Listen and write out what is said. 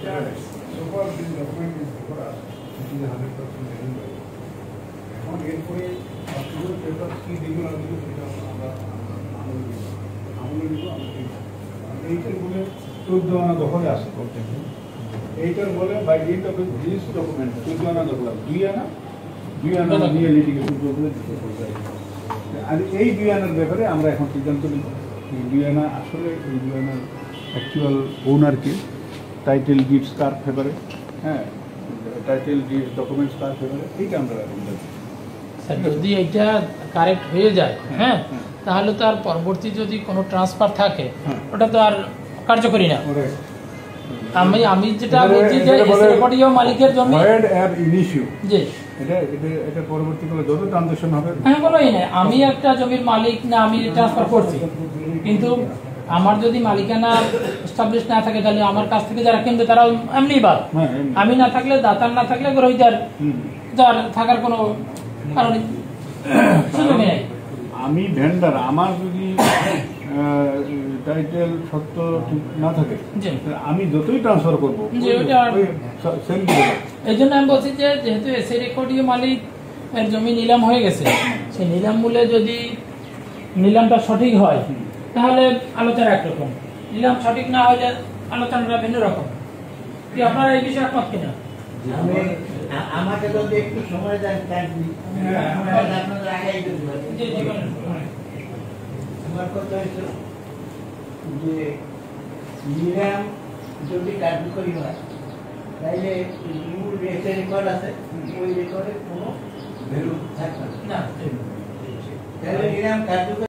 So far, this document is before us. It is 100% anyway. এখন এরপরে October paper কি যেগুলো আসবে সেটা আমরা আমলে দিব এইটার বলে 14 আনা দখলে আসে এইটার বলে by date of this document 14 আনা দখল 2 আনা নিয়ে লিটিগেশন করে দিতে হবে। আর এই 2 আনার ব্যাপারে আমরা এখন সিদ্ধান্ত নিব। এই 2 আনা আসলে এই 2 আনার অ্যাকচুয়াল ওনারকে টাইটেল ডিডস কার ফেভারে, হ্যাঁ টাইটেল ডিডস ডকুমেন্টস কার ফেভারে, এইটা আমরা যদি এটা কারেক্ট হয়ে যায়, হ্যাঁ তাহলে তো আর পরবর্তী যদি কোনো ট্রান্সফার থাকে ওটা তো আর কার্যকরী না। আমি যেটা বলছি যে রেকর্ডীয় মালিকের জমি জি এটা পরবর্তীকালে যত ট্রানজাকশন হবে হ্যাঁ কোনোই না, আমি একটা জমির মালিক না, আমি ট্রান্সফার করছি, কিন্তু আমার যদি মালিকানা এস্টাবলিশ না থাকে তাহলে আমার কাছ থেকে যারা কিনবে তারা এমনি বাদ, আমি না থাকলে দাতার না থাকলে গ্রহীতার যার থাকার কোনো কারণ সুযোগ নেই। আমি ভেন্ডার, আমার যদি টাইটেল সত্য ঠিক না থাকে আমি যতই ট্রান্সফার করবো এই জন্য আমি বলছি যে যেহেতু এসে রেকর্ডীয় মালিক এর জমি নিলাম হয়ে গেছে, সেই নিলাম মূল্যে যদি নিলামটা সঠিক হয় তাহলে আলোচনা একরকম, নিলাম সঠিক না হলে আলোচনাটা ভিন্ন রকম। কি আপনারা এই বিষয়ে একমত কিনা? আমাকে যদি একটু সময় দেন আপনাদের আগে আমার কথা হচ্ছে যে নিলাম যদি কার্যকরী হয় তাইলে মূল রেকর্ড আছে ওই রেকর্ডে কোনো ভ্যালু থাকবে না, তাহলে নিলাম কার্যকরী